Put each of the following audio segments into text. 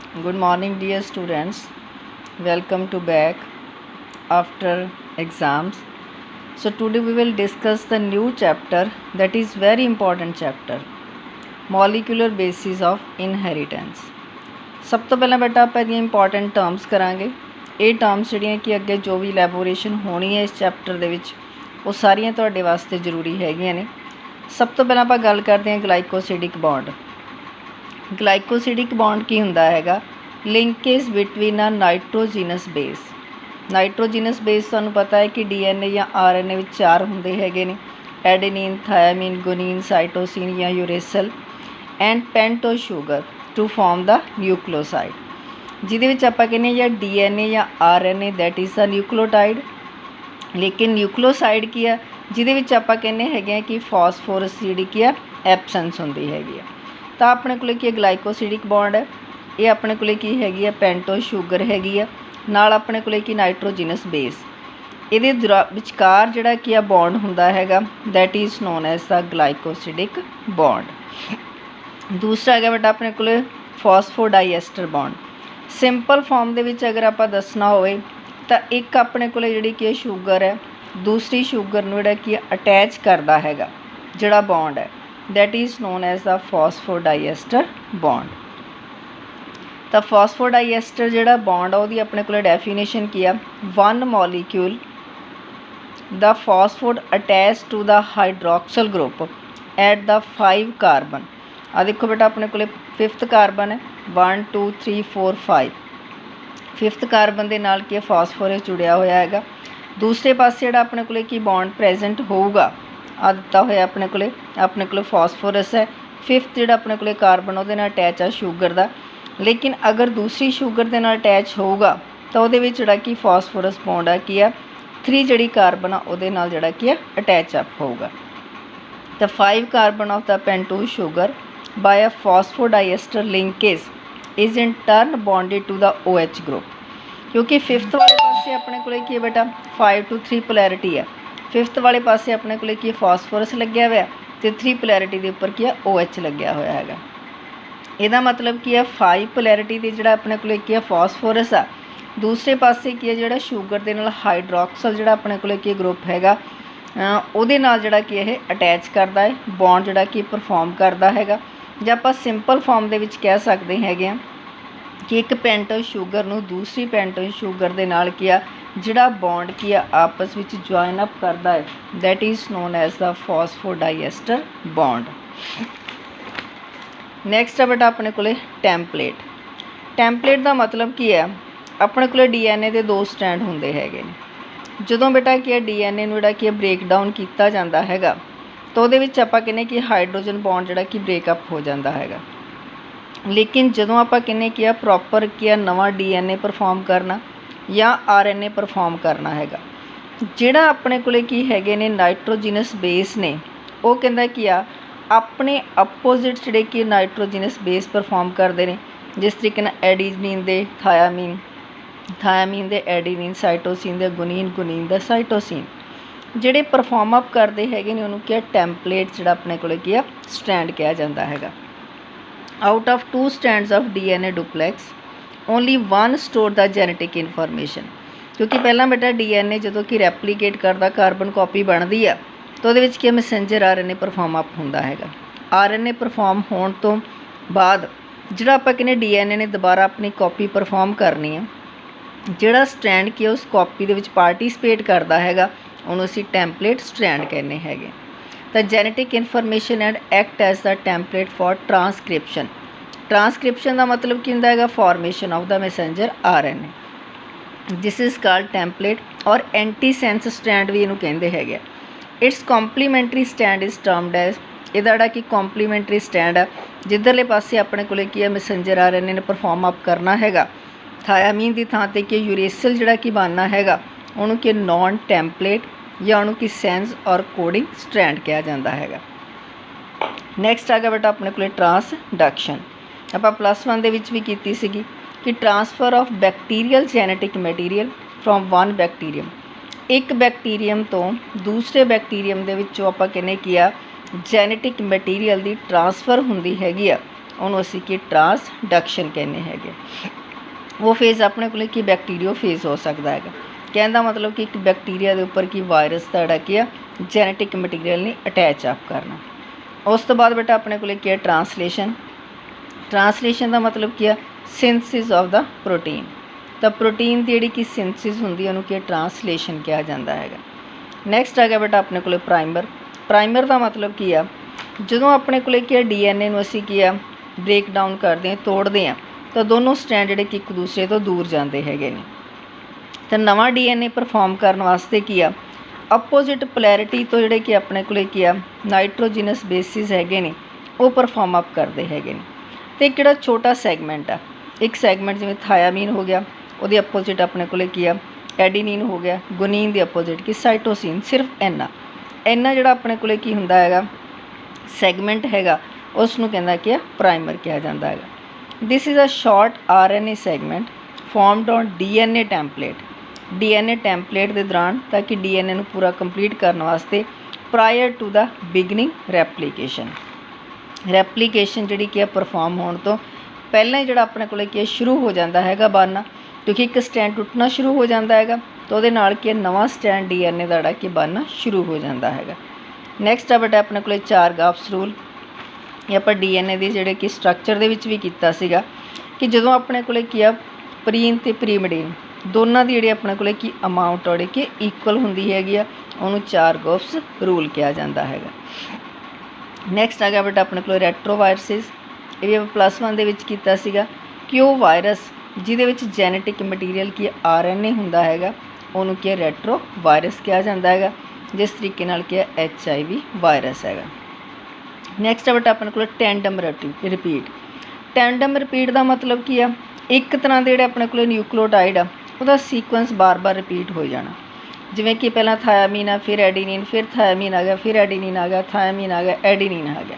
Good morning, dear students. Welcome to back after exams. So today we will discuss the new chapter that is very important chapter, molecular basis of inheritance. ਸਭ ਤੋਂ ਪਹਿਲਾਂ ਬੇਟਾ ਆਪਾਂ ਇਹਦੀਆਂ important terms ਕਰਾਂਗੇ। ਇਹ terms ਜਿਹੜੀਆਂ ਕਿ ਅੱਗੇ ਜੋ ਵੀ ਇਲੈਬੋਰੇਸ਼ਨ ਹੋਣੀ ਹੈ ਇਸ ਚੈਪਟਰ ਦੇ ਵਿੱਚ ਉਹ ਸਾਰੀਆਂ ਤੁਹਾਡੇ ਵਾਸਤੇ ਜ਼ਰੂਰੀ ਹੈਗੀਆਂ ਨੇ। ਸਭ ਤੋਂ ਪਹਿਲਾਂ ਆਪਾਂ ਗੱਲ ਕਰਦੇ ਹਾਂ ਗਲਾਈਕੋਸਿਡਿਕ ਬੌਂਡ। ਗਲਾਈਕੋਸਿਡਿਕ ਬੌਂਡ ਕੀ ਹੁੰਦਾ ਹੈਗਾ? ਲਿੰਕੇਜ ਬਿਟਵੀਨ ਅ ਨਾਈਟ੍ਰੋਜੀਨਸ ਬੇਸ। ਨਾਈਟ੍ਰੋਜੀਨਸ ਬੇਸ ਤੁਹਾਨੂੰ ਪਤਾ ਹੈ ਕਿ DNA ਜਾਂ RNA ਵਿੱਚ 4 ਹੁੰਦੇ ਹੈਗੇ ਨੇ, ਐਡੇਨੀਨ, ਥਾਇਆਮੀਨ, ਗੁਨੀਨ, ਸਾਈਟੋਸਿਨ ਜਾਂ ਯੂਰੇਸਿਲ ਐਂਡ ਪੈਂਟੋਜ਼ ਸ਼ੂਗਰ ਟੂ ਫਾਰਮ ਦਾ ਨਿਊਕਲੀਓਸਾਈਡ, ਜਿਹਦੇ ਵਿੱਚ ਆਪਾਂ ਕਹਿੰਦੇ ਜਾਂ DNA ਜਾਂ RNA ਦੈਟ ਇਜ਼ ਅ ਨਿਊਕਲੀਓਟਾਈਡ। ਲੇਕਿਨ ਨਿਊਕਲੀਓਸਾਈਡ ਕੀ ਆ? ਜਿਹਦੇ ਵਿੱਚ ਆਪਾਂ ਕਹਿੰਦੇ ਹੈਗੇ ਆ ਕਿ ਫਾਸਫੋਰਸ ਜਿਹੜੀ ਕੀ ਆ ਐਬਸੈਂਸ ਹੁੰਦੀ ਹੈਗੀ ਆ। ਤਾਂ ਆਪਣੇ ਕੋਲ ਕੀ ਗਲਾਈਕੋਸਿਡਿਕ ਬੌਂਡ ਹੈ, ਇਹ ਆਪਣੇ ਕੋਲ ਕੀ ਹੈਗੀ ਆ ਪੈਂਟੋਜ਼ ਸ਼ੂਗਰ ਹੈਗੀ ਆ, ਨਾਲ ਆਪਣੇ ਕੋਲ ਕੀ ਨਾਈਟ੍ਰੋਜੀਨਸ ਬੇਸ। ਇਹਦੇ ਵਿਚਕਾਰ ਜਿਹੜਾ ਕੀ ਆ ਬੌਂਡ ਹੁੰਦਾ ਹੈਗਾ that is known as the glycosidic bond. ਦੂਸਰਾ ਹੈਗਾ ਬੇਟਾ ਆਪਣੇ ਕੋਲ ਫਾਸਫੋਡਾਈਐਸਟਰ ਬੌਂਡ। ਸਿੰਪਲ ਫਾਰਮ ਦੇ ਵਿੱਚ ਅਗਰ ਆਪਾਂ ਦੱਸਣਾ ਹੋਵੇ ਤਾਂ ਇੱਕ ਆਪਣੇ ਕੋਲ ਜਿਹੜੀ ਕੀ ਸ਼ੂਗਰ ਹੈ ਦੂਸਰੀ ਸ਼ੂਗਰ ਨੂੰ ਜਿਹੜਾ ਕੀ ਅਟੈਚ ਕਰਦਾ ਹੈਗਾ ਜਿਹੜਾ ਬੌਂਡ ਹੈ that is known as the phosphodiester bond. ਤਾਂ ਫਾਸਫੋਡਾਈਐਸਟਰ ਜਿਹੜਾ ਬੌਂਡ ਆ ਉਹਦੀ ਆਪਣੇ ਕੋਲ ਡੈਫੀਨੇਸ਼ਨ ਕੀ ਆ? ਵਨ ਮੋਲੀਕਿਊਲ ਦਾ phosphate attach to the hydroxyl group at the 5 carbon. ਆ ਦੇਖੋ ਬੇਟਾ ਆਪਣੇ ਕੋਲ 5th ਕਾਰਬਨ ਹੈ 1 2 3 4 5। 5th ਕਾਰਬਨ ਦੇ ਨਾਲ ਕੀ ਫਾਸਫੋਰਸ ਜੁੜਿਆ ਹੋਇਆ ਹੈਗਾ। ਦੂਸਰੇ ਪਾਸੇ ਜਿਹੜਾ ਆਪਣੇ ਕੋਲ ਕੀ ਬੌਂਡ ਪ੍ਰੈਜੈਂਟ ਹੋਊਗਾ ਆ ਦਿੱਤਾ ਹੋਇਆ ਆਪਣੇ ਕੋਲ ਫਾਸਫੋਰਸ ਹੈ। 5th ਜਿਹੜਾ ਆਪਣੇ ਕੋਲ ਕਾਰਬਨ ਉਹਦੇ ਨਾਲ ਅਟੈਚ ਆ ਸ਼ੂਗਰ ਦਾ। ਲੇਕਿਨ ਅਗਰ ਦੂਸਰੀ ਸ਼ੂਗਰ ਦੇ ਨਾਲ ਅਟੈਚ ਹੋਊਗਾ ਤਾਂ ਉਹਦੇ ਵਿੱਚ ਜਿਹੜਾ ਕਿ ਫਾਸਫੋਰਸ ਬੌਂਡ ਆ ਕੀ ਆ 3 ਜਿਹੜੀ ਕਾਰਬਨ ਆ ਉਹਦੇ ਨਾਲ ਜਿਹੜਾ ਕੀ ਆ ਅਟੈਚ ਅਪ ਹੋਊਗਾ। ਤਾਂ 5 carbon of the pentose sugar by a phosphodiester linkage is in turn bonded to the OH group. ਕਿਉਂਕਿ 5th ਵਾਲੇ ਪਾਸੇ ਆਪਣੇ ਕੋਲ ਕੀ ਹੈ ਬੇਟਾ 5 to 3 ਪੋਲੈਰਿਟੀ ਹੈ। 5th ਵਾਲੇ ਪਾਸੇ ਆਪਣੇ ਕੋਲ ਕੀ ਫਾਸਫੋਰਸ ਲੱਗਿਆ ਹੋਇਆ ਅਤੇ 3 ਪੋਲੈਰਿਟੀ ਦੇ ਉੱਪਰ ਕੀ ਆ OH ਲੱਗਿਆ ਹੋਇਆ ਹੈਗਾ। ਇਹਦਾ ਮਤਲਬ ਕੀ ਆ 5 ਪੋਲੈਰਿਟੀ ਦੇ ਜਿਹੜਾ ਆਪਣੇ ਕੋਲ ਕੀ ਆ ਫਾਸਫੋਰਸ ਆ, ਦੂਸਰੇ ਪਾਸੇ ਕੀ ਆ ਜਿਹੜਾ ਸ਼ੂਗਰ ਦੇ ਨਾਲ ਹਾਈਡਰੋਕਸਲ ਜਿਹੜਾ ਆਪਣੇ ਕੋਲ ਕੀ ਗਰੁੱਪ ਹੈਗਾ ਉਹਦੇ ਨਾਲ ਜਿਹੜਾ ਕਿ ਇਹ ਅਟੈਚ ਕਰਦਾ ਹੈ ਬੌਂਡ ਜਿਹੜਾ ਕਿ ਪਰਫੋਰਮ ਕਰਦਾ ਹੈਗਾ। ਜਾਂ ਆਪਾਂ ਸਿੰਪਲ ਫਾਰਮ ਦੇ ਵਿੱਚ ਕਹਿ ਸਕਦੇ ਹੈਗੇ ਆ ਕਿ ਇੱਕ ਪੈਂਟੋਜ਼ ਸ਼ੂਗਰ ਨੂੰ ਦੂਸਰੀ ਪੈਂਟੋਜ਼ ਸ਼ੂਗਰ ਦੇ ਨਾਲ ਕੀ ਆ ਜਿਹੜਾ ਬੌਂਡ ਕੀ ਆ ਆਪਸ ਵਿੱਚ ਜੁਆਇਨ ਅਪ ਕਰਦਾ ਹੈ that is known as the phosphodiester bond. Next ਆ ਬੇਟਾ ਆਪਣੇ ਕੋਲ ਟੈਂਪਲੇਟ। ਟੈਂਪਲੇਟ ਦਾ ਮਤਲਬ ਕੀ ਹੈ? ਆਪਣੇ ਕੋਲ DNA ਦੇ 2 ਸਟੈਂਡ ਹੁੰਦੇ ਹੈਗੇ ਨੇ। ਜਦੋਂ ਬੇਟਾ ਕੀ ਹੈ DNA ਨੂੰ ਜਿਹੜਾ ਕੀ ਬ੍ਰੇਕ ਡਾਊਨ ਕੀਤਾ ਜਾਂਦਾ ਹੈਗਾ ਤਾਂ ਉਹਦੇ ਵਿੱਚ ਆਪਾਂ ਕਹਿੰਦੇ ਕਿ ਹਾਈਡਰੋਜਨ ਬੌਂਡ ਜਿਹੜਾ ਕਿ ਬ੍ਰੇਕਅਪ ਹੋ ਜਾਂਦਾ ਹੈਗਾ। ਲੇਕਿਨ ਜਦੋਂ ਆਪਾਂ ਕਹਿੰਦੇ ਕਿ ਆ ਪ੍ਰੋਪਰ ਕੀ ਆ ਨਵਾਂ DNA ਪਰਫੋਰਮ ਕਰਨਾ ਜਾਂ RNA ਪਰਫੋਰਮ ਕਰਨਾ ਹੈਗਾ, ਜਿਹੜਾ ਆਪਣੇ ਕੋਲ ਕੀ ਹੈਗੇ ਨੇ ਨਾਈਟ੍ਰੋਜੀਨਸ ਬੇਸ ਨੇ ਉਹ ਕਹਿੰਦਾ ਕੀ ਆ ਆਪਣੇ ਅਪੋਜ਼ਿਟ ਜਿਹੜੇ ਕਿ ਨਾਈਟ੍ਰੋਜੀਨਸ ਬੇਸ ਪਰਫੋਰਮ ਕਰਦੇ ਨੇ। ਜਿਸ ਤਰੀਕੇ ਨਾਲ ਐਡੀਨਿਨ ਦੇ ਥਾਇਆਮੀਨ, ਥਾਇਆਮੀਨ ਦੇ ਐਡੀਨਿਨ, ਸਾਈਟੋਸਿਨ ਦੇ ਗੁਨੀਨ, ਗੁਨੀਨ ਦਾ ਸਾਈਟੋਸਿਨ ਜਿਹੜੇ ਪਰਫੋਰਮ ਅਪ ਕਰਦੇ ਹੈਗੇ ਨੇ ਉਹਨੂੰ ਕੀ ਟੈਂਪਲੇਟ ਜਿਹੜਾ ਆਪਣੇ ਕੋਲ ਕੀ ਆ ਸਟੈਂਡ ਕਿਹਾ ਜਾਂਦਾ ਹੈਗਾ। Out of 2 stands of DNA duplex only 1 store the genetic information. ਕਿਉਂਕਿ ਪਹਿਲਾਂ ਬੇਟਾ DNA ਜਦੋਂ ਕਿ ਰੈਪਲੀਕੇਟ ਕਰਦਾ ਕਾਰਬਨ ਕਾਪੀ ਬਣਦੀ ਆ ਤਾਂ ਉਹਦੇ ਵਿੱਚ ਕੀ ਮੈਸੇਂਜਰ RNA ਪਰਫੋਰਮ ਅਪ ਹੁੰਦਾ ਹੈਗਾ। RNA ਪਰਫੋਰਮ ਹੋਣ ਤੋਂ ਬਾਅਦ ਜਿਹੜਾ ਆਪਾਂ ਕਹਿੰਦੇ DNA ਨੇ ਦੁਬਾਰਾ ਆਪਣੀ ਕਾਪੀ ਪਰਫੋਰਮ ਕਰਨੀ ਆ, ਜਿਹੜਾ ਸਟ੍ਰੈਂਡ ਕੀ ਉਸ ਕਾਪੀ ਦੇ ਵਿੱਚ ਪਾਰਟੀਸਪੇਟ ਕਰਦਾ ਹੈਗਾ ਉਹਨੂੰ ਅਸੀਂ ਟੈਂਪਲੇਟ ਸਟ੍ਰੈਂਡ ਕਹਿੰਦੇ ਹੈਗੇ। ਤਾਂ genetic information and act as the template for transcription. Transcription ਦਾ ਮਤਲਬ ਕੀ ਹੁੰਦਾ ਹੈਗਾ? Formation of the messenger RNA। This is called template or antisense strand ਵੀ ਇਹਨੂੰ ਕਹਿੰਦੇ ਹੈਗੇ। Its complementary strand is termed as, ਇਹਦਾ ਜਿਹੜਾ ਕਿ ਕੰਪਲੀਮੈਂਟਰੀ ਸਟੈਂਡ ਆ ਜਿੱਧਰਲੇ ਪਾਸੇ ਆਪਣੇ ਕੋਲ ਕੀ ਹੈ ਮੈਸੇਂਜਰ RNA ਨੇ ਪਰਫੋਰਮ ਅਪ ਕਰਨਾ ਹੈਗਾ। ਥਾਇਆਮੀਨ ਦੀ ਥਾਂ 'ਤੇ ਕੀ ਯੂਰੇਸਿਲ ਜਿਹੜਾ ਕਿ ਬਣਨਾ ਹੈਗਾ ਉਹਨੂੰ ਕਿ ਨੌਨ ਟੈਂਪਲੇਟ ਜਾਂ ਉਹਨੂੰ ਕਿ ਸੈਂਸ ਔਰ ਕੋਡਿੰਗ ਸਟ੍ਰੈਂਡ ਕਿਹਾ ਜਾਂਦਾ ਹੈਗਾ। ਨੈਕਸਟ ਆ ਗਿਆ ਬੇਟਾ ਆਪਣੇ ਕੋਲ ਟਰਾਂਸਡਕਸ਼ਨ। ਆਪਾਂ +1 ਦੇ ਵਿੱਚ ਵੀ ਕੀਤੀ ਸੀਗੀ ਕਿ transfer of bacterial genetic material from 1 ਬੈਕਟੀਰੀਅਮ, ਇੱਕ ਬੈਕਟੀਰੀਅਮ ਤੋਂ ਦੂਸਰੇ ਬੈਕਟੀਰੀਅਮ ਦੇ ਵਿੱਚੋਂ ਆਪਾਂ ਕਹਿੰਦੇ ਕੀ ਆ ਜੈਨੇਟਿਕ ਮਟੀਰੀਅਲ ਦੀ ਟਰਾਂਸਫਰ ਹੁੰਦੀ ਹੈਗੀ ਆ ਉਹਨੂੰ ਅਸੀਂ ਕੀ ਟਰਾਂਸਡਕਸ਼ਨ ਕਹਿੰਦੇ ਹੈਗੇ। ਉਹ ਫੇਜ਼ ਆਪਣੇ ਕੋਲ ਕੀ ਬੈਕਟੀਰੀਓ ਫੇਜ਼ ਹੋ ਸਕਦਾ ਹੈਗਾ। ਕਹਿਣ ਦਾ ਮਤਲਬ ਕਿ ਇੱਕ ਬੈਕਟੀਰੀਆ ਦੇ ਉੱਪਰ ਕੀ ਵਾਇਰਸ ਦਾ ਜਿਹੜਾ ਕੀ ਆ ਜੈਨੇਟਿਕ ਮਟੀਰੀਅਲ ਨਹੀਂ ਅਟੈਚ ਆਪ ਕਰਨਾ। ਉਸ ਤੋਂ ਬਾਅਦ ਬੇਟਾ ਆਪਣੇ ਕੋਲ ਕੀ ਹੈ ਟਰਾਂਸਲੇਸ਼ਨ। ਟਰਾਂਸਲੇਸ਼ਨ ਦਾ ਮਤਲਬ ਕੀ ਆ ਸਿੰਥਸਿਸ ਆਫ ਦਾ ਪ੍ਰੋਟੀਨ। ਤਾਂ ਪ੍ਰੋਟੀਨ ਦੀ ਜਿਹੜੀ ਕਿ ਸਿੰਥਸਿਸ ਹੁੰਦੀ ਹੈ ਉਹਨੂੰ ਕੀ ਟਰਾਂਸਲੇਸ਼ਨ ਕਿਹਾ ਜਾਂਦਾ ਹੈਗਾ। ਨੈਕਸਟ ਆ ਗਿਆ ਬੇਟਾ ਆਪਣੇ ਕੋਲ ਪ੍ਰਾਈਮਰ। ਪ੍ਰਾਈਮਰ ਦਾ ਮਤਲਬ ਕੀ ਆ ਜਦੋਂ ਆਪਣੇ ਕੋਲ ਕੀ ਆ DNA ਨੂੰ ਅਸੀਂ ਕੀ ਆ ਬ੍ਰੇਕ ਡਾਊਨ ਕਰਦੇ ਹਾਂ, ਤੋੜਦੇ ਹਾਂ, ਤਾਂ ਦੋਨੋਂ ਸਟ੍ਰੈਂਡ ਜਿਹੜੇ ਕਿ ਇੱਕ ਦੂਸਰੇ ਤੋਂ ਦੂਰ ਜਾਂਦੇ ਹੈਗੇ ਨੇ। ਤਾਂ ਨਵਾਂ DNA ਪਰਫੋਰਮ ਕਰਨ ਵਾਸਤੇ ਕੀ ਆ ਅਪੋਜ਼ਿਟ ਪੋਲੈਰਿਟੀ ਤੋਂ ਜਿਹੜੇ ਕਿ ਆਪਣੇ ਕੋਲ ਕੀ ਆ ਨਾਈਟ੍ਰੋਜਨਸ ਬੇਸਿਸ ਹੈਗੇ ਨੇ ਉਹ ਪਰਫੋਰਮ ਅਪ ਕਰਦੇ ਹੈਗੇ ਨੇ। ਅਤੇ ਇੱਕ ਜਿਹੜਾ ਛੋਟਾ ਸੈਗਮੈਂਟ ਆ, ਇੱਕ ਸੈਗਮੈਂਟ ਜਿਵੇਂ ਥਾਇਆਮੀਨ ਹੋ ਗਿਆ, ਉਹਦੇ ਅਪੋਜ਼ਿਟ ਆਪਣੇ ਕੋਲ ਕੀ ਆ ਐਡੀਨਿਨ ਹੋ ਗਿਆ, ਗੁਨੀਨ ਦੇ ਅਪੋਜ਼ਿਟ ਕੀ ਸਾਈਟੋਸਿਨ। ਸਿਰਫ ਇੰਨਾ ਜਿਹੜਾ ਆਪਣੇ ਕੋਲ ਕੀ ਹੁੰਦਾ ਹੈਗਾ ਸੈਗਮੈਂਟ ਹੈਗਾ ਉਸ ਨੂੰ ਕਹਿੰਦਾ ਕਿ ਪ੍ਰਾਈਮਰ ਕਿਹਾ ਜਾਂਦਾ ਹੈਗਾ। This is a short RNA segment formed on DNA template. DNA template ਦੇ ਦੌਰਾਨ ਤਾਂ ਕਿ DNA ਨੂੰ ਪੂਰਾ ਕੰਪਲੀਟ ਕਰਨ ਵਾਸਤੇ prior to the beginning replication ਜਿਹੜੀ ਕਿ ਪਰਫੋਰਮ ਹੋਣ ਤੋਂ ਪਹਿਲਾਂ ਹੀ ਜਿਹੜਾ ਆਪਣੇ ਕੋਲ ਕੀ ਸ਼ੁਰੂ ਹੋ ਜਾਂਦਾ ਹੈਗਾ ਬਣਨਾ, ਕਿਉਂਕਿ ਇੱਕ ਸਟੈਂਡ ਟੁੱਟਣਾ ਸ਼ੁਰੂ ਹੋ ਜਾਂਦਾ ਹੈਗਾ ਤਾਂ ਉਹਦੇ ਨਾਲ ਕੀ ਨਵਾਂ ਸਟੈਂਡ DNA ਦਾ ਜਿਹੜਾ ਕਿ ਬਣਨਾ ਸ਼ੁਰੂ ਹੋ ਜਾਂਦਾ ਹੈਗਾ। ਨੈਕਸਟ ਆ ਬੇਟਾ ਆਪਣੇ ਕੋਲ 4 ਗਾਪਸ ਰੂਲ। ਇਹ ਆਪਾਂ DNA ਦੇ ਜਿਹੜੇ ਕਿ ਸਟਰਕਚਰ ਦੇ ਵਿੱਚ ਵੀ ਕੀਤਾ ਸੀਗਾ ਕਿ ਜਦੋਂ ਆਪਣੇ ਕੋਲ ਕੀ ਆ ਪ੍ਰੀਨ ਅਤੇ ਪ੍ਰੀਮਡੀਨ ਦੋਨਾਂ ਦੀ ਜਿਹੜੀ ਆਪਣੇ ਕੋਲ ਕੀ ਅਮਾਊਂਟ ਜਿਹੜੀ ਕਿ ਇਕੁਅਲ ਹੁੰਦੀ ਹੈਗੀ ਆ, ਉਹਨੂੰ 4 ਗਾਪਸ ਰੂਲ ਕਿਹਾ ਜਾਂਦਾ ਹੈਗਾ। ਨੈਕਸਟ ਆ ਗਿਆ ਬੇਟਾ ਆਪਣੇ ਕੋਲ ਰੈਟਰੋਵਾਇਰਸਿਸ। ਇਹ ਵੀ ਆਪਾਂ +1 ਦੇ ਵਿੱਚ ਕੀਤਾ ਸੀਗਾ ਕਿ ਉਹ ਵਾਇਰਸ ਜਿਹਦੇ ਵਿੱਚ ਜੈਨੇਟਿਕ ਮਟੀਰੀਅਲ ਕੀ RNA ਹੁੰਦਾ ਹੈਗਾ ਉਹਨੂੰ ਕੀ ਰੈਟਰੋ ਵਾਇਰਸ ਕਿਹਾ ਜਾਂਦਾ ਹੈਗਾ, ਜਿਸ ਤਰੀਕੇ ਨਾਲ ਕੀ HIV ਵਾਇਰਸ ਹੈਗਾ। ਨੈਕਸਟ ਆ ਬੇਟਾ ਆਪਣੇ ਕੋਲ ਟੈਂਡਮ ਰਿਪੀਟ। ਟੈਂਡਮ ਰਿਪੀਟ ਦਾ ਮਤਲਬ ਕੀ ਆ ਇੱਕ ਤਰ੍ਹਾਂ ਦੇ ਜਿਹੜੇ ਆਪਣੇ ਕੋਲ ਨਿਊਕਲੀਓਟਾਈਡ ਆ ਉਹਦਾ ਸੀਕੁਐਂਸ ਬਾਰ-ਬਾਰ ਰਿਪੀਟ ਹੋ ਜਾਣਾ। ਜਿਵੇਂ ਕਿ ਪਹਿਲਾਂ ਥਾਇਆਮੀਨ ਆ, ਫਿਰ ਐਡੀਨਿਨ, ਫਿਰ ਥਾਇਆਮੀਨ ਆ ਗਿਆ, ਫਿਰ ਐਡੀਨਿਨ ਆ ਗਿਆ, ਥਾਇਆਮੀਨ ਆ ਗਿਆ, ਐਡੀਨਿਨ ਆ ਗਿਆ।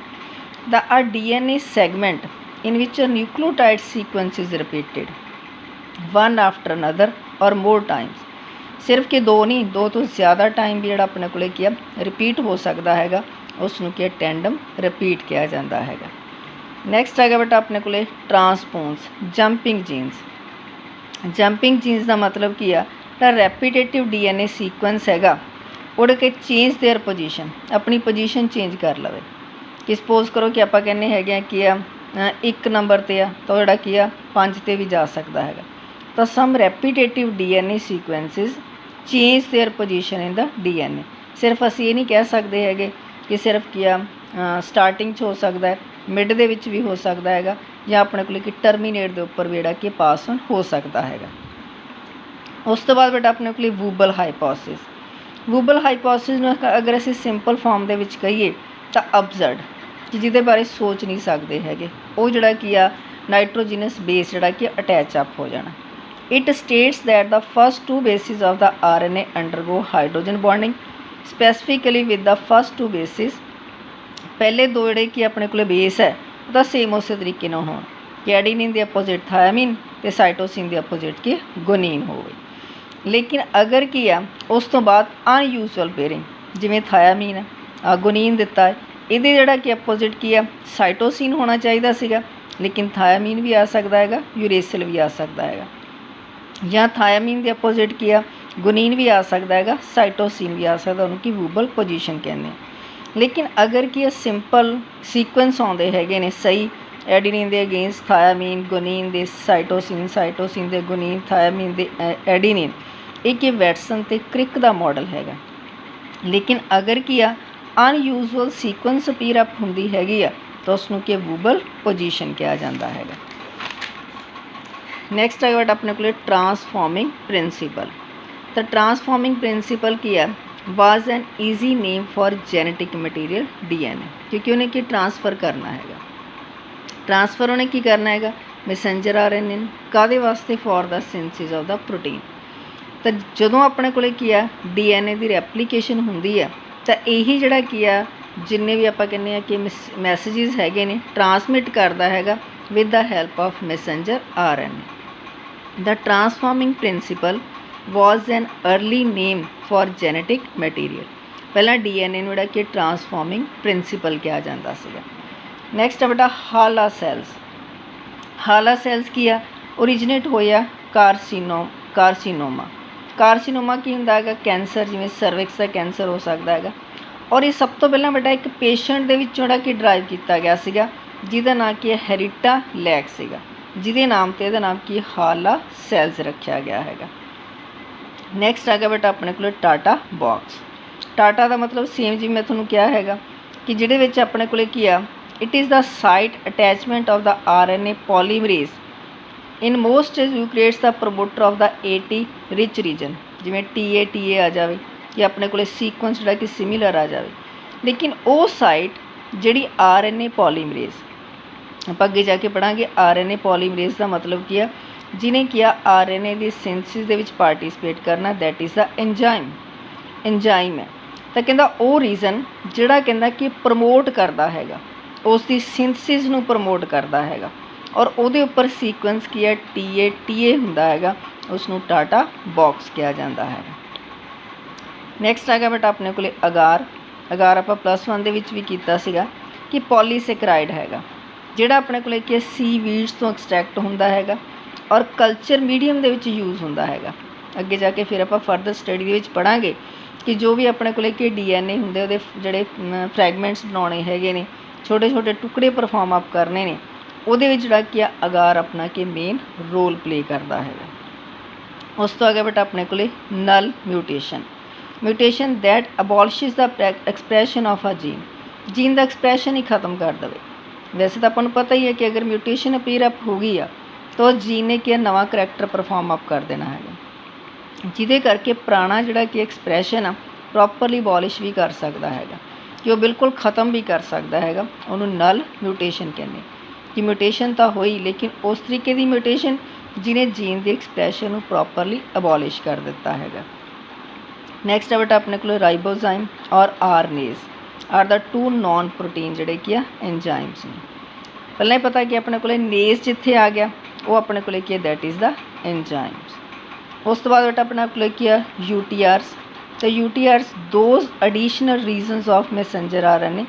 ਦਾ ਆ DNA segment in which a nucleotide sequence is repeated one after another or more times। ਸਿਰਫ ਕਿ 2 ਨਹੀਂ, 2 ਤੋਂ ਜ਼ਿਆਦਾ ਟਾਈਮ ਵੀ ਜਿਹੜਾ ਆਪਣੇ ਕੋਲ ਕੀ ਆ ਰਿਪੀਟ ਹੋ ਸਕਦਾ ਹੈਗਾ, ਉਸ ਨੂੰ ਕੀ ਟੈਂਡਮ ਰਿਪੀਟ ਕਿਹਾ ਜਾਂਦਾ ਹੈਗਾ। ਨੈਕਸਟ ਆ ਗਿਆ ਬੇਟਾ ਆਪਣੇ ਕੋਲ ਟਰਾਂਸਪੋਨਸ ਜੰਪਿੰਗ ਜੀਨਸ। ਜੰਪਿੰਗ ਜੀਨਸ ਦਾ ਮਤਲਬ ਕੀ ਆ ਤਾਂ ਰੈਪੀਟੇਟਿਵ DNA ਸੀਕੁਐਂਸ ਹੈਗਾ ਉਹਦੇ ਕਿ ਚੇਂਜ ਦੇਅਰ ਪੋਜੀਸ਼ਨ, ਆਪਣੀ ਪੋਜੀਸ਼ਨ ਚੇਂਜ ਕਰ ਲਵੇ। ਕਿ ਸਪੋਜ਼ ਕਰੋ ਕਿ ਆਪਾਂ ਕਹਿੰਦੇ ਹੈਗੇ ਆ ਕਿ 1 ਨੰਬਰ 'ਤੇ ਆ ਤਾਂ ਉਹ ਜਿਹੜਾ ਕੀ ਆ 5 'ਤੇ ਵੀ ਜਾ ਸਕਦਾ ਹੈਗਾ। ਤਾਂ some repetitive DNA sequences change their position in the DNA। ਸਿਰਫ ਅਸੀਂ ਇਹ ਨਹੀਂ ਕਹਿ ਸਕਦੇ ਹੈਗੇ ਕਿ ਸਿਰਫ ਕੀ ਆ ਸਟਾਰਟਿੰਗ 'ਚ ਹੋ ਸਕਦਾ ਹੈ, ਮਿਡ ਦੇ ਵਿੱਚ ਵੀ ਹੋ ਸਕਦਾ ਹੈਗਾ, ਜਾਂ ਆਪਣੇ ਕੋਲ ਕਿ ਟਰਮੀਨੇਟ ਦੇ ਉੱਪਰ ਵੀ ਜਿਹੜਾ ਕਿ ਪਾਸ ਔਨ ਹੋ ਸਕਦਾ ਹੈਗਾ। ਉਸ ਤੋਂ ਬਾਅਦ ਬੇਟਾ ਆਪਣੇ ਕੋਲ ਵੂਬਲ ਹਾਈਪੋਥਿਸਿਸ। ਵੂਬਲ ਹਾਈਪੋਥਿਸਿਸ ਨੂੰ ਅਗਰ ਅਸੀਂ ਸਿੰਪਲ ਫਾਰਮ ਦੇ ਵਿੱਚ ਕਹੀਏ ਤਾਂ ਅਬਸਰਡ ਕਿ ਜਿਹਦੇ ਬਾਰੇ ਸੋਚ ਨਹੀਂ ਸਕਦੇ ਹੈਗੇ, ਉਹ ਜਿਹੜਾ ਕੀ ਆ ਨਾਈਟ੍ਰੋਜਨਸ ਬੇਸ ਜਿਹੜਾ ਕਿ ਅਟੈਚ ਅਪ ਹੋ ਜਾਣਾ। It states that the first 2 bases of the RNA undergo hydrogen bonding specifically with the first 2 bases। ਪਹਿਲੇ 2 ਜਿਹੜੇ ਕਿ ਆਪਣੇ ਕੋਲ ਬੇਸ ਹੈ ਉਹਦਾ ਸੇਮ ਉਸੇ ਤਰੀਕੇ ਨਾਲ ਹੋਣ ਕਿ ਐਡੀਨਿਨ ਦੇ ਅਪੋਜ਼ਿਟ ਥਾਇਆਮੀਨ ਅਤੇ ਸਾਈਟੋਸਿਨ ਦੇ ਅਪੋਜ਼ਿਟ ਕੀ ਗੁਨੀਨ ਹੋਵੇ। ਲੇਕਿਨ ਅਗਰ ਕੀ ਆ ਉਸ ਤੋਂ ਬਾਅਦ ਅਨਯੂਜ਼ੁਅਲ ਪੇਅਰਿੰਗ, ਜਿਵੇਂ ਥਾਇਆਮੀਨ ਆ ਗੁਨੀਨ ਦਿੱਤਾ ਹੈ, ਇਹਦੇ ਜਿਹੜਾ ਕਿ ਅਪੋਜ਼ਿਟ ਕੀ ਆ ਸਾਈਟੋਸਿਨ ਹੋਣਾ ਚਾਹੀਦਾ ਸੀਗਾ, ਲੇਕਿਨ ਥਾਇਆਮੀਨ ਵੀ ਆ ਸਕਦਾ ਹੈਗਾ, ਯੂਰੇਸਿਲ ਵੀ ਆ ਸਕਦਾ ਹੈਗਾ, ਜਾਂ ਥਾਇਆਮੀਨ ਦੇ ਅਪੋਜ਼ਿਟ ਕੀ ਆ ਗੁਨੀਨ ਵੀ ਆ ਸਕਦਾ ਹੈਗਾ, ਸਾਈਟੋਸਿਨ ਵੀ ਆ ਸਕਦਾ, ਉਹਨੂੰ ਕੀ ਵੂਬਲ ਪੋਜੀਸ਼ਨ ਕਹਿੰਦੇ ਆ। ਲੇਕਿਨ ਅਗਰ ਕੀ ਸਿੰਪਲ ਸੀਕੁਐਂਸ ਆਉਂਦੇ ਹੈਗੇ ਨੇ ਸਹੀ, ਐਡੀਨਿਨ ਦੇ ਅਗੇਂਸਟ ਥਾਇਆਮੀਨ, ਗੁਨੀਨ ਦੇ ਸਾਈਟੋਸਿਨ, ਸਾਈਟੋਸਿਨ ਦੇ ਗੁਨੀਨ, ਥਾਇਆਮੀਨ ਦੇ ਐਡੀਨਿਨ, ਇਹ ਕੀ ਵੈਟਸਨ ਅਤੇ ਕ੍ਰਿਕ ਦਾ ਮਾਡਲ ਹੈਗਾ। ਲੇਕਿਨ ਅਗਰ ਕੀ ਆ ਅਨਯੂਜ਼ੁਅਲ ਸੀਕੁਐਂਸ ਅਪੀਅਰ ਅਪ ਹੁੰਦੀ ਹੈਗੀ ਆ ਤਾਂ ਉਸਨੂੰ ਕਿ ਵੂਬਲ ਪੋਜੀਸ਼ਨ ਕਿਹਾ ਜਾਂਦਾ ਹੈਗਾ। ਨੈਕਸਟ ਹੈਗਾ ਬੇਟਾ ਆਪਣੇ ਕੋਲ ਟਰਾਂਸਫਾਰਮਿੰਗ ਪ੍ਰਿੰਸੀਪਲ। ਤਾਂ ਟਰਾਂਸਫਾਰਮਿੰਗ ਪ੍ਰਿੰਸੀਪਲ ਕੀ ਆ was an easy name for genetic material DNA, ਕਿਉਂਕਿ ਉਹਨੇ ਕੀ ਟਰਾਂਸਫਰ ਕਰਨਾ ਹੈਗਾ। ਟਰਾਂਸਫਰ ਉਹਨੇ ਕੀ ਕਰਨਾ ਹੈਗਾ ਮੈਸੇਂਜਰ RNA ਨੂੰ, ਕਾਹਦੇ ਵਾਸਤੇ for the synthesis of the protein. ਤਾਂ ਜਦੋਂ ਆਪਣੇ ਕੋਲ ਕੀ ਆ DNA ਦੀ ਰੈਪਲੀਕੇਸ਼ਨ ਹੁੰਦੀ ਆ ਤਾਂ ਇਹੀ ਜਿਹੜਾ ਕੀ ਆ ਜਿੰਨੇ ਵੀ ਆਪਾਂ ਕਹਿੰਦੇ ਆ ਕਿ ਮੈਸੇਜਿਸ ਹੈਗੇ ਨੇ ਟਰਾਂਸਮਿਟ ਕਰਦਾ ਹੈਗਾ with the help of Messenger RNA। The transforming principal was N early name for genetic material. ਪਹਿਲਾਂ DNA ਨੂੰ ਜਿਹੜਾ ਕਿ ਟਰਾਂਸਫਾਰਮਿੰਗ ਪ੍ਰਿੰਸੀਪਲ ਕਿਹਾ ਜਾਂਦਾ ਸੀਗਾ। नैक्सट है बेटा हाला सैल्स। हाला सैल्स की आ ओरीजिनेट होया कार्सीनोमा। कार्सीनोमा की हुंदा है कैंसर, जिवें सर्विक्स का कैंसर हो सकता है। और ये सब तो पहला बेटा एक पेशेंट दे विचों जिहड़ा कि ड्राइव किया गया सीगा, जिहदा नाम की है हेरिटा लैक सीगा, जिहदे नाम ते इहदा नाम की हाला सैल्स रखा गया है। नैक्सट आ गया बेटा अपने को टाटा बॉक्स। टाटा का मतलब सेम जी मैं तुहानूं कहा है कि जिहदे विच अपने को की आ, it is the site attachment of the RNA polymerase in most eukaryotes the promoter of the AT rich region, जिमें TA आ जाए या अपने को सीक्वेंस जिहड़ा कि सिमिलर आ जाए। लेकिन वो साइट जिहड़ी RNA पॉलीमरेज, आप अगे जाके पढ़ांगे RNA पॉलीमरेज का मतलब की है, जिन्हें किया RNA की सिंथसिस दे विच पार्टिसिपेट करना, दैट इज़ द एंजाइम है। तो कहता वो रीजन जिहड़ा कहता कि प्रमोट करता है, उसकी सिंथसिस नूं प्रमोट करता है, और उहदे उपर सीक्वेंस की है TA हुंदा है, उसनूं टाटा बॉक्स कहा जाता है। नैक्सट आ गया बेटा अपने को अगार आप +1 दे विच भी कीता सीगा कि पॉलीसेक्राइड है, जिहड़ा अपने को कि सीवीड्स तो एक्सट्रैक्ट होंदा है और कल्चर मीडियम दे विच यूज़ होंदा है। अगे जाके फिर आप फर्दर स्टडी दे विच पढ़ांगे कि जो भी अपने को कि DNA होंदे उहदे जिहड़े फ्रैगमेंट्स बनाने हैगे ने, छोटे छोटे टुकड़े परफॉर्म अप करने ने, उहदे विच जिहड़ा कि अगार अपना कि मेन रोल प्ले करता है। उस तो आ गया बेटा अपने को null mutation that abolishes the expression of a gene का एक्सप्रैशन ही खत्म कर दे। वैसे तो अपन पता ही है कि अगर म्यूटेशन अपीयर अप हो गई तो जीन ने क्या नवा करैक्टर परफॉर्म अप कर देना है, जिदे करके पुराना जिहड़ा कि एक्सप्रैशन आ प्रॉपरली अबॉलिश भी कर सकता है, कि वो बिल्कुल ख़त्म भी कर सकता है। उन्होंने नल म्यूटेशन कहते कि म्यूटेशन तो हुई लेकिन उस तरीके की म्यूटेशन जिन्हें जीन की एक्सप्रैशन को प्रॉपरली अबॉलिश कर दिता है। नैक्सट है बेटा अपने को राइबोजाइम और आरनेज आर द 2 नॉन प्रोटीन जिहड़े कि एंजाइम्स ने। पहले ही पता कि अपने को नेज जिथे आ गया वो अपने को की दैट इज़ द एंजाइम्स। उस तो बाद बेटा अपने को UTRs। तो UTRs those additional regions of messenger RNA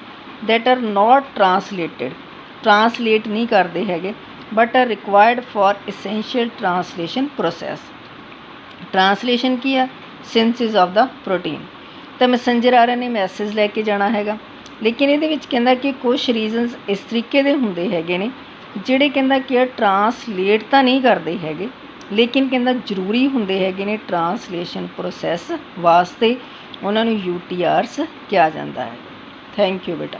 that are not translate नहीं करते है, but are required for essential translation process. Translation की है सिंथसिस ऑफ द प्रोटीन। तो मैसेंजर RNA मैसेज लैके जाना है, लेकिन ये कहता कि कुछ रीजनस इस तरीके के होंगे है जिहड़े कहता कि ट्रांसलेट तो नहीं करते है, लेकिन कहता जरूरी होंगे है ट्रांसलेशन प्रोसैस वास्ते, उन्होंने UTRs कहा जाता है। थैंक यू बेटा।